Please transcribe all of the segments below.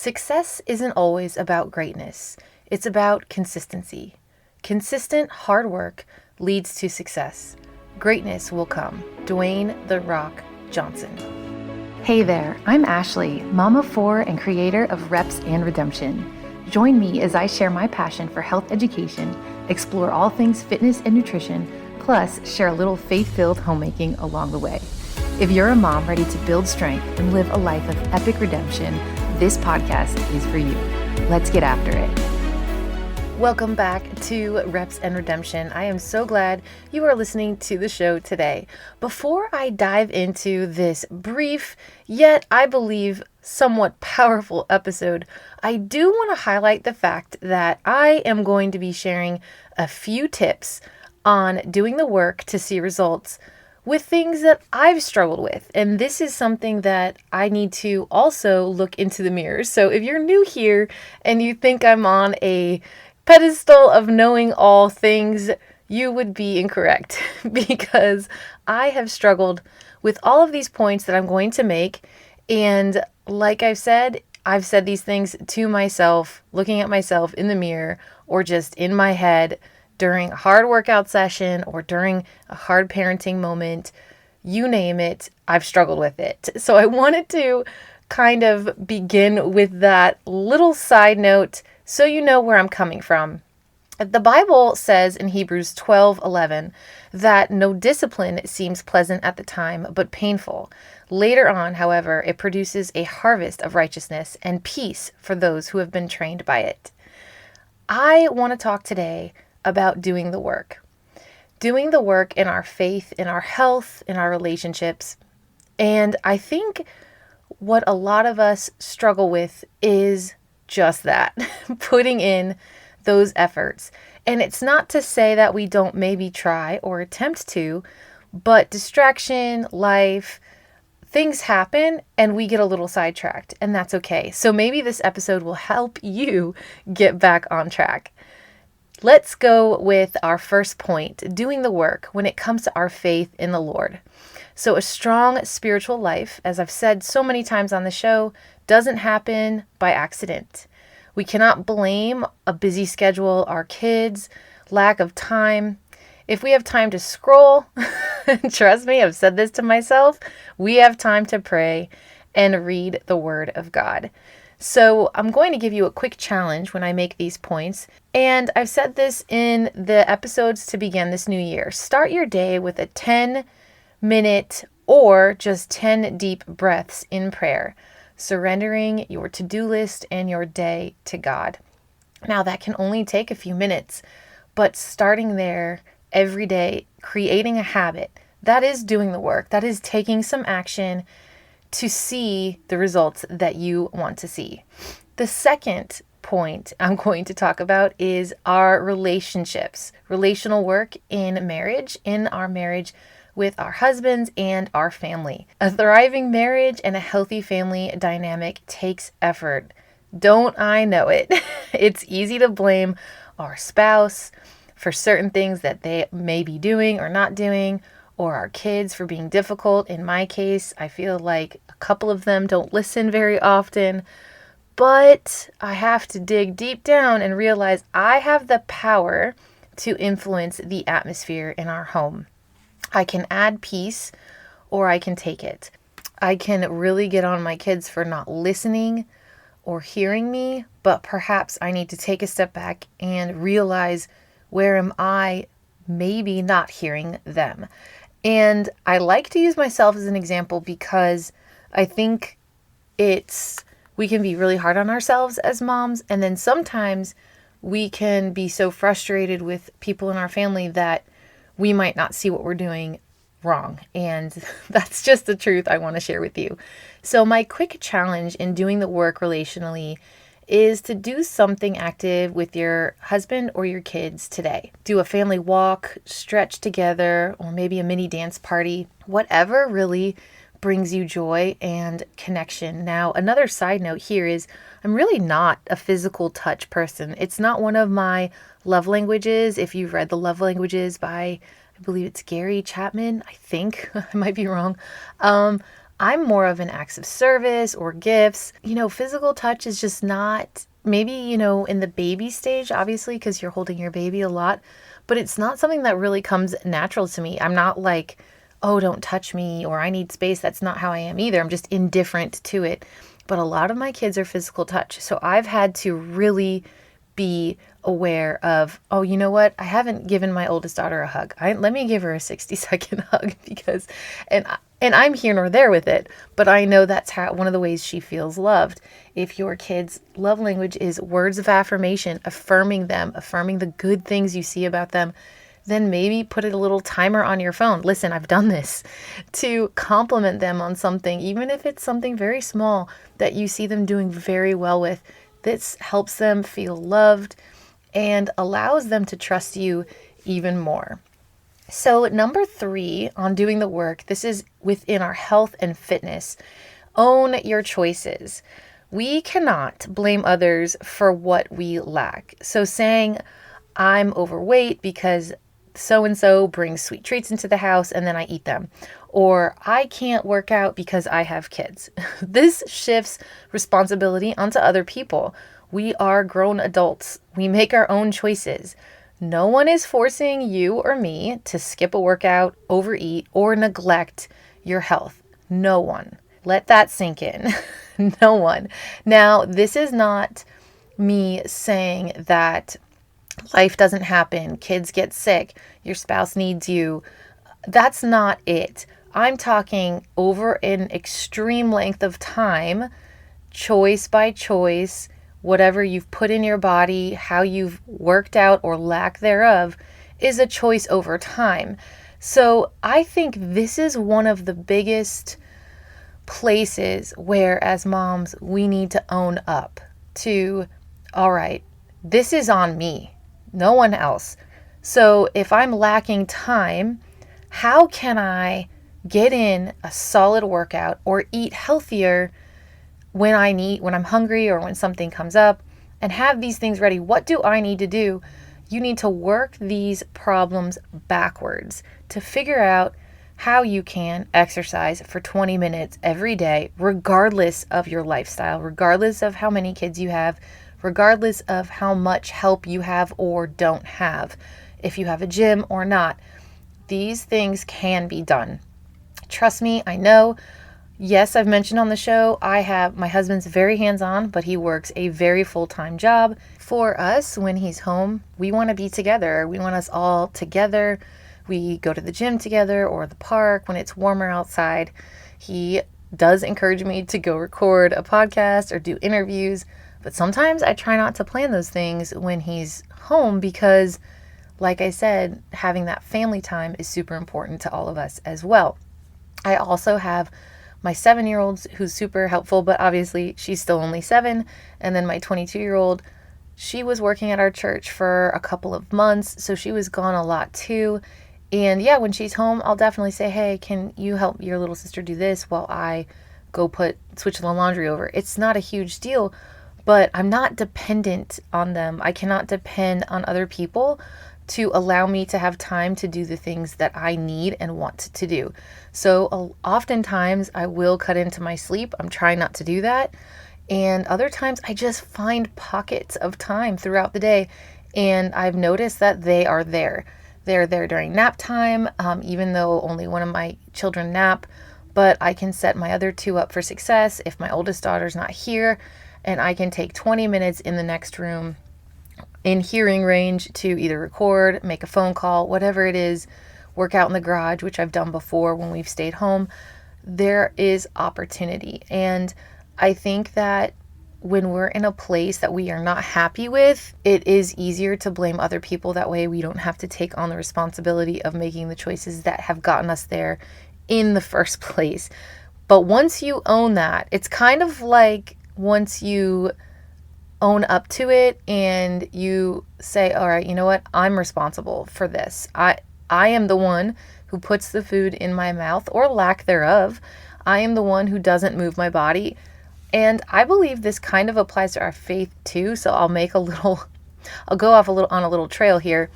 Success isn't always about greatness. It's about consistency. Consistent hard work leads to success. Greatness will come. Dwayne "The Rock" Johnson. Hey there, I'm Ashley, mom of 4 and creator of Reps and Redemption. Join me as I share my passion for health education, explore all things fitness and nutrition, plus share a little faith-filled homemaking along the way. If you're a mom ready to build strength and live a life of epic redemption, this podcast is for you. Let's get after it. Welcome back to Reps and Redemption. I am so glad you are listening to the show today. Before I dive into this brief, yet I believe somewhat powerful episode, I do want to highlight the fact that I am going to be sharing a few tips on doing the work to see results with things that I've struggled with. And this is something that I need to also look into the mirror. So if you're new here and you think I'm on a pedestal of knowing all things, you would be incorrect because I have struggled with all of these points that I'm going to make. And like I've said these things to myself, looking at myself in the mirror or just in my head during a hard workout session or during a hard parenting moment, you name it, I've struggled with it. So I wanted to kind of begin with that little side note so you know where I'm coming from. The Bible says in Hebrews 12:11 that no discipline seems pleasant at the time, but painful. Later on, however, it produces a harvest of righteousness and peace for those who have been trained by it. I want to talk today about doing the work. Doing the work in our faith, in our health, in our relationships. And I think what a lot of us struggle with is just that, putting in those efforts. And it's not to say that we don't maybe try or attempt to, but distraction, life, things happen and we get a little sidetracked, and that's okay. So maybe this episode will help you get back on track. Let's go with our first point, doing the work when it comes to our faith in the Lord. So a strong spiritual life, as I've said so many times on the show, doesn't happen by accident. We cannot blame a busy schedule, our kids, lack of time. If we have time to scroll, trust me, I've said this to myself, we have time to pray and read the Word of God. So I'm going to give you a quick challenge when I make these points. And I've said this in the episodes to begin this new year. Start your day with a 10-minute or just 10 deep breaths in prayer, surrendering your to-do list and your day to God. Now that can only take a few minutes, but starting there every day, creating a habit, that is doing the work. That is taking some action to see the results that you want to see. The second point I'm going to talk about is our relationships, relational work in marriage, in our marriage with our husbands and our family. A thriving marriage and a healthy family dynamic takes effort. Don't I know it? It's easy to blame our spouse for certain things that they may be doing or not doing, or our kids for being difficult. In my case, I feel like a couple of them don't listen very often, but I have to dig deep down and realize I have the power to influence the atmosphere in our home. I can add peace or I can take it. I can really get on my kids for not listening or hearing me, but perhaps I need to take a step back and realize, where am I maybe not hearing them? And I like to use myself as an example because I think we can be really hard on ourselves as moms. And then sometimes we can be so frustrated with people in our family that we might not see what we're doing wrong. And that's just the truth I want to share with you. So my quick challenge in doing the work relationally is to do something active with your husband or your kids today. Do a family walk, stretch together, or maybe a mini dance party, whatever really brings you joy and connection. Now, another side note here is I'm really not a physical touch person. It's not one of my love languages. If you've read The Love Languages by, I believe it's Gary Chapman, I think, I might be wrong. I'm more of an acts of service or gifts. Physical touch is just not, maybe, in the baby stage, obviously, because you're holding your baby a lot, but it's not something that really comes natural to me. I'm not like, oh, don't touch me, or I need space. That's not how I am either. I'm just indifferent to it. But a lot of my kids are physical touch. So I've had to really be aware of, oh, you know what? I haven't given my oldest daughter a hug. Let me give her a 60-second hug because, and I'm here nor there with it, but I know that's one of the ways she feels loved. If your kid's love language is words of affirmation, affirming them, affirming the good things you see about them, then maybe put a little timer on your phone. Listen, I've done this, to compliment them on something, even if it's something very small that you see them doing very well with. This helps them feel loved and allows them to trust you even more. So number 3 on doing the work, this is within our health and fitness. Own your choices. We cannot blame others for what we lack. So saying, I'm overweight because so-and-so brings sweet treats into the house and then I eat them. Or I can't work out because I have kids. This shifts responsibility onto other people. We are grown adults. We make our own choices. No one is forcing you or me to skip a workout, overeat, or neglect your health. No one. Let that sink in. No one. Now, this is not me saying that life doesn't happen, kids get sick, your spouse needs you. That's not it. I'm talking over an extreme length of time, choice by choice, whatever you've put in your body, how you've worked out or lack thereof, is a choice over time. So I think this is one of the biggest places where, as moms, we need to own up to, all right, this is on me, no one else. So if I'm lacking time, how can I get in a solid workout or eat healthier when I'm hungry or when something comes up, and have these things ready? What do I need to do? You need to work these problems backwards to figure out how you can exercise for 20 minutes every day, regardless of your lifestyle, regardless of how many kids you have, regardless of how much help you have or don't have, if you have a gym or not. These things can be done. Trust me, I know. Yes, I've mentioned on the show, my husband's very hands-on, but he works a very full-time job. For us, when he's home, we want to be together. We want us all together. We go to the gym together or the park when it's warmer outside. He does encourage me to go record a podcast or do interviews, but sometimes I try not to plan those things when he's home because, like I said, having that family time is super important to all of us as well. I also have my 7-year-old who's super helpful, but obviously she's still only 7. And then my 22-year-old, she was working at our church for a couple of months, so she was gone a lot too. And yeah, when she's home, I'll definitely say, hey, can you help your little sister do this while I go switch the laundry over? It's not a huge deal, but I'm not dependent on them. I cannot depend on other people to allow me to have time to do the things that I need and want to do. So oftentimes I will cut into my sleep. I'm trying not to do that. And other times I just find pockets of time throughout the day. And I've noticed that they are there. They're there during nap time, even though only one of my children nap. But I can set my other 2 up for success if my oldest daughter's not here. And I can take 20 minutes in the next room in hearing range to either record, make a phone call, whatever it is, work out in the garage, which I've done before when we've stayed home. There is opportunity. And I think that when we're in a place that we are not happy with, it is easier to blame other people. That way we don't have to take on the responsibility of making the choices that have gotten us there in the first place. But once you own that, it's kind of like once you own up to it and you say, all right, you know what? I'm responsible for this. I am the one who puts the food in my mouth or lack thereof. I am the one who doesn't move my body. And I believe this kind of applies to our faith too. So I'll go off on a little trail here.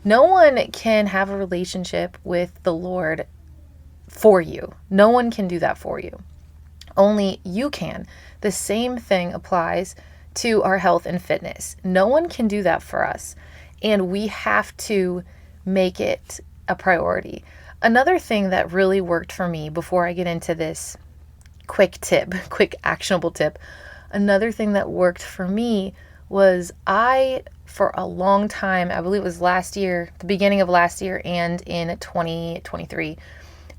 No one can have a relationship with the Lord for you. No one can do that for you. Only you can. The same thing applies to our health and fitness. No one can do that for us. And we have to make it a priority. Another thing that really worked for me before I get into this quick actionable tip, another thing that worked for me was for a long time, I believe it was last year, the beginning of last year and in 2023,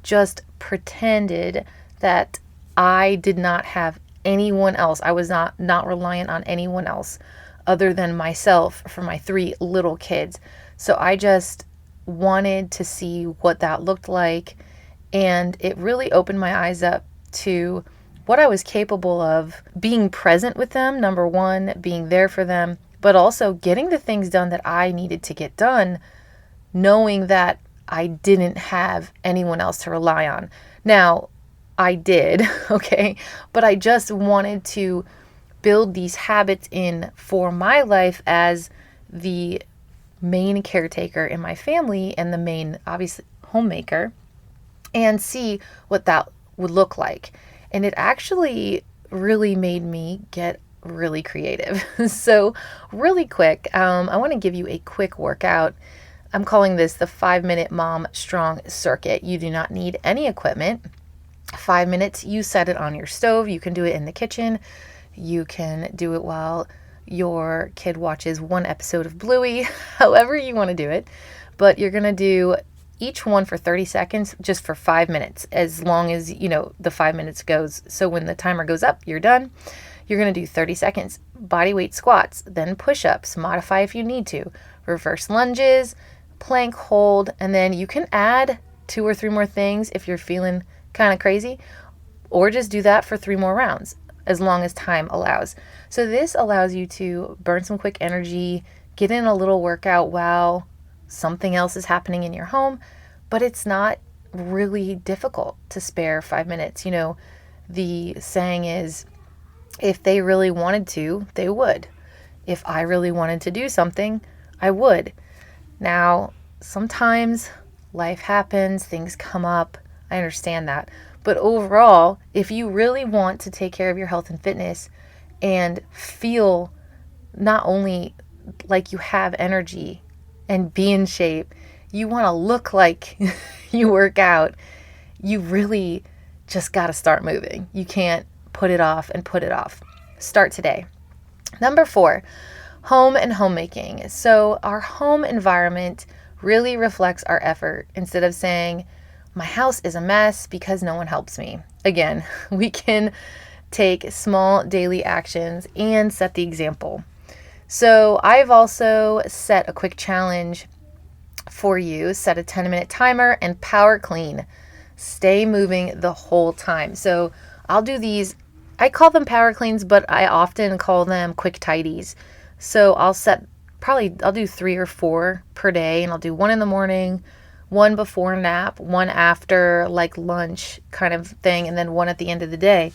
just pretended that I did not have anyone else. I was not reliant on anyone else other than myself for my 3 little kids. So I just wanted to see what that looked like. And it really opened my eyes up to what I was capable of, being present with them, number one, being there for them, but also getting the things done that I needed to get done, knowing that I didn't have anyone else to rely on. Now, I did, okay, but I just wanted to build these habits in for my life as the main caretaker in my family and the main, obviously, homemaker, and see what that would look like. And it actually really made me get really creative. So really quick, I want to give you a quick workout. I'm calling this the 5-minute Mom Strong Circuit. You do not need any equipment. 5 minutes, you set it on your stove. You can do it in the kitchen. You can do it while your kid watches one episode of Bluey, however you want to do it. But you're going to do each one for 30 seconds, just for 5 minutes, as long as, the 5 minutes goes. So when the timer goes up, you're done. You're going to do 30 seconds body weight squats, then push-ups, modify if you need to, reverse lunges, plank hold, and then you can add 2 or 3 more things if you're feeling kind of crazy, or just do that for 3 more rounds, as long as time allows. So this allows you to burn some quick energy, get in a little workout while something else is happening in your home, but it's not really difficult to spare 5 minutes. The saying is, if they really wanted to, they would. If I really wanted to do something, I would. Now, sometimes life happens, things come up. I understand that. But overall, if you really want to take care of your health and fitness and feel not only like you have energy and be in shape, you want to look like you work out, you really just got to start moving. You can't put it off and put it off. Start today. Number 4, home and homemaking. So our home environment really reflects our effort. Instead of saying, my house is a mess because no one helps me. Again, we can take small daily actions and set the example. So I've also set a quick challenge for you. Set a 10-minute timer and power clean. Stay moving the whole time. So I'll do these. I call them power cleans, but I often call them quick tidies. So I'll do 3 or 4 per day, and I'll do 1 in the morning, 1 before nap, 1 after like lunch kind of thing, and then 1 at the end of the day.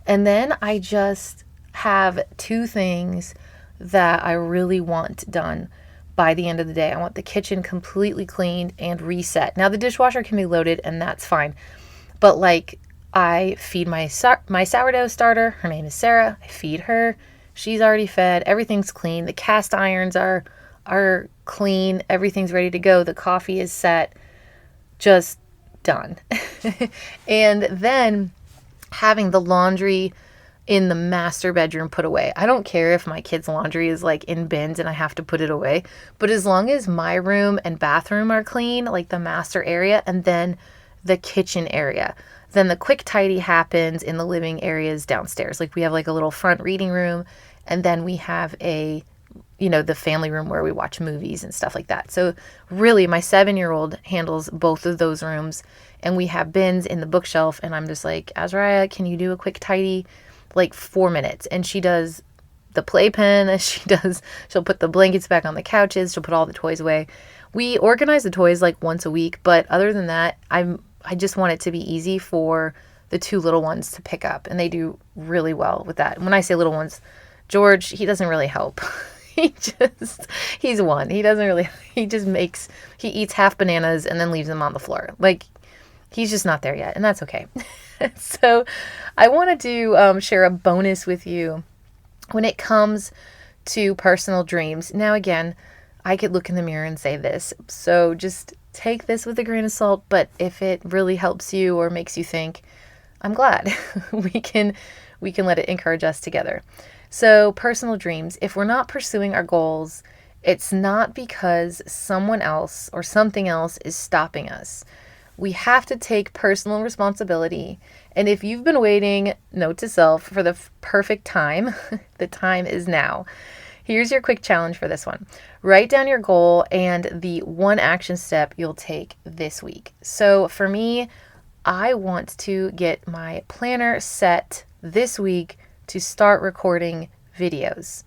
And then I just have 2 things that I really want done by the end of the day. I want the kitchen completely cleaned and reset. Now the dishwasher can be loaded and that's fine. But I feed my sourdough starter. Her name is Sarah. I feed her. She's already fed. Everything's clean. The cast irons are clean. Everything's ready to go. The coffee is set. Just done. And then having the laundry in the master bedroom put away. I don't care if my kids' laundry is in bins and I have to put it away, but as long as my room and bathroom are clean, the master area, and then the kitchen area, then the quick tidy happens in the living areas downstairs. We have a little front reading room, and then we have the family room where we watch movies and stuff like that. So really, my 7-year-old handles both of those rooms, and we have bins in the bookshelf, and I'm just like, Azariah, can you do a quick tidy? 4 minutes. And she does the playpen. She'll put the blankets back on the couches. She'll put all the toys away. We organize the toys once a week, but other than that, I just want it to be easy for the 2 little ones to pick up, and they do really well with that. When I say little ones, George, he doesn't really help. He's 1. He doesn't really, he eats half bananas and then leaves them on the floor. He's just not there yet, and that's okay. So I wanted to share a bonus with you when it comes to personal dreams. Now, again, I could look in the mirror and say this, so just take this with a grain of salt, but if it really helps you or makes you think, I'm glad. we can let it encourage us together. So personal dreams, if we're not pursuing our goals, it's not because someone else or something else is stopping us. We have to take personal responsibility. And if you've been waiting, note to self, for the perfect time, the time is now. Here's your quick challenge for this one. Write down your goal and the one action step you'll take this week. So for me, I want to get my planner set this week to start recording videos.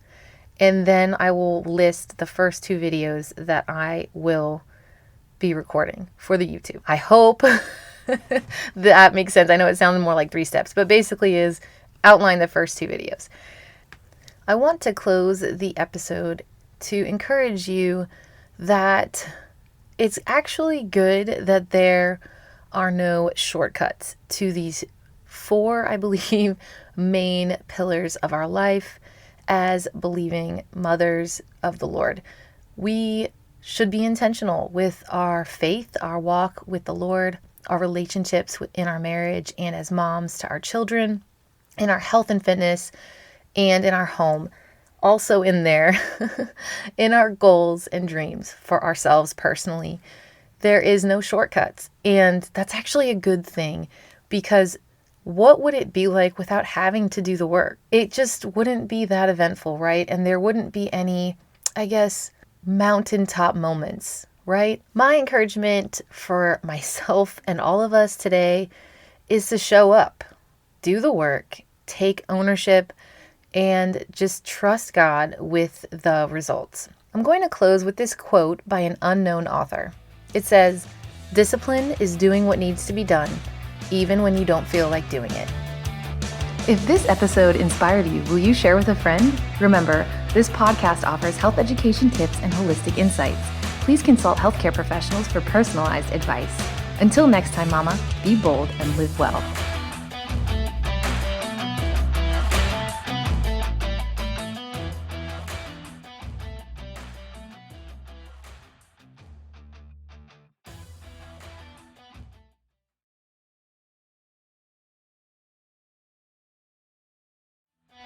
And then I will list the first 2 videos that I will be recording for the YouTube. I hope that makes sense. I know it sounded more like 3 steps, but basically is outline the first 2 videos. I want to close the episode to encourage you that it's actually good that there are no shortcuts to these 4, I believe, main pillars of our life as believing mothers of the Lord. We should be intentional with our faith, our walk with the Lord, our relationships in our marriage, and as moms to our children, in our health and fitness, and in our home. Also in there, in our goals and dreams for ourselves personally, there is no shortcuts. And that's actually a good thing, because what would it be like without having to do the work? It just wouldn't be that eventful, right? And there wouldn't be any, I guess, mountaintop moments, right? My encouragement for myself and all of us today is to show up, do the work, take ownership, and just trust God with the results. I'm going to close with this quote by an unknown author. It says, "Discipline is doing what needs to be done, even when you don't feel like doing it." If this episode inspired you, will you share with a friend? Remember, this podcast offers health education tips and holistic insights. Please consult healthcare professionals for personalized advice. Until next time, Mama, be bold and live well.